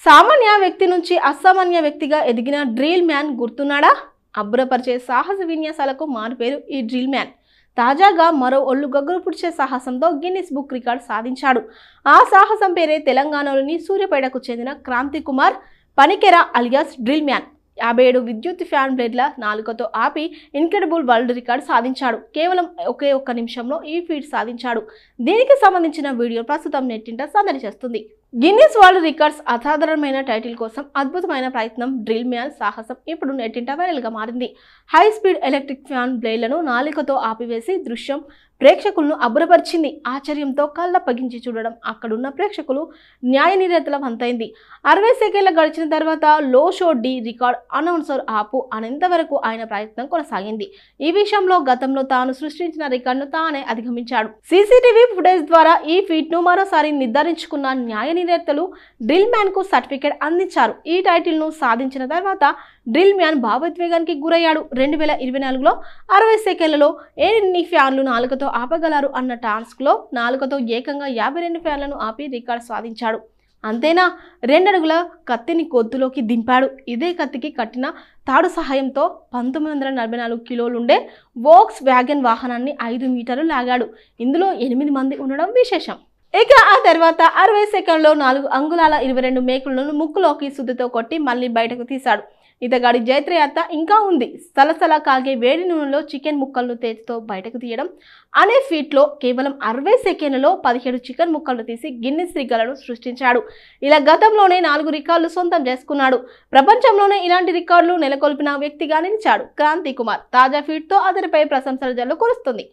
సామాన్య వ్యక్తి నుంచి అసామాన్య వ్యక్తిగా ఎదిగిన డ్రిల్ మ్యాన్ గుర్తున్నాడా? అబ్బురపరిచే సాహస విన్యాసాలకు మారుపేరు ఈ డ్రిల్ మ్యాన్. తాజాగా మరో ఒళ్ళు గగ్గులు పుడిచే సాహసంతో గిన్నిస్ బుక్ రికార్డ్ సాధించాడు. ఆ సాహసం పేరే తెలంగాణలోని సూర్యాపేటకు చెందిన Kranthi Kumar Panikera alias drill man. 57 విద్యుత్ ఫ్యాన్ బ్లేడ్ల నాలుకతో ఆపి ఇన్క్రెడిబుల్ వరల్డ్ రికార్డ్ సాధించాడు. కేవలం ఒకే ఒక్క నిమిషంలో ఈ ఫీట్ సాధించాడు. దీనికి సంబంధించిన వీడియో ప్రస్తుతం నెట్టింట సందడి చేస్తుంది. గిన్నిస్ వరల్డ్ రికార్డ్స్ అసాధారణమైన టైటిల్ కోసం అద్భుతమైన ప్రయత్నం డ్రిల్ మ్యాన్ సాహసం ఇప్పుడు నెట్టింట వైరల్ గా మారింది. హై స్పీడ్ ఎలక్ట్రిక్ ఫ్యాన్ బ్లేడ్లను నాలుకతో ఆపివేసి దృశ్యం ప్రేక్షకులను అబ్బురపరిచింది. ఆశ్చర్యంతో కళ్ళప్పగించి చూడడం అక్కడున్న ప్రేక్షకులు న్యాయ నిరతల వంతైంది. 60 సెకండ్ల గడిచిన తర్వాత లో షో డి రికార్డ్ అనౌన్సర్ ఆపు అనేంత వరకు ఆయన ప్రయత్నం కొనసాగింది. ఈ విషయంలో గతంలో తాను సృష్టించిన రికార్డును తానే అధిగమించాడు. సీసీటీవీ ఫుటేజ్ ద్వారా ఈ ఫీట్ ను మరోసారి నిర్ధారించుకున్న న్యాయ నిర్ణేతలు డ్రిల్ మ్యాన్ కు సర్టిఫికేట్ అందించారు. ఈ టైటిల్ ను సాధించిన తర్వాత డ్రిల్ మ్యాన్ భావోద్వేగానికి గురయ్యాడు. 2024లో 60 సెకండ్లలో ఎన్ని ఫ్యాన్లు నాలుకతో ఆపగలరు అన్న టాస్క్ లో నాలుకతో ఏకంగా 52 ఫ్యాన్లను ఆపి రికార్డ్ సాధించాడు. అంతేనా, 2 అడుగుల కత్తిని గొంతులోకి దింపాడు. ఇదే కత్తికి కట్టిన తాడు సహాయంతో 1944 కిలోలుండే వోక్స్ వ్యాగన్ వాహనాన్ని 5 మీటర్లు లాగాడు. ఇందులో 8 మంది ఉండడం విశేషం. ఇక ఆ తర్వాత 60 సెకండ్లో 4 అంగుళాల 22 మేకులను ముక్కులోకి సుద్దితో కొట్టి మళ్ళీ బయటకు తీశాడు. ఇతగాడి జైత్రయాత్ర ఇంకా ఉంది. సలసల కాగే వేడి నూనెలో చికెన్ ముక్కలను చేతితో బయటకు తీయడం అనే ఫీట్లో కేవలం 60 సెకండ్లలో 17 చికెన్ ముక్కలను తీసి గిన్నిస్ రికార్డులను సృష్టించాడు. ఇలా గతంలోనే 4 రికార్డులు సొంతం చేసుకున్నాడు. ప్రపంచంలోనే ఇలాంటి రికార్డులు నెలకొల్పిన వ్యక్తిగా నిలిచాడు క్రాంతి కుమార్. తాజా ఫీట్తో అతనిపై ప్రశంసల జల్లు కురుస్తుంది.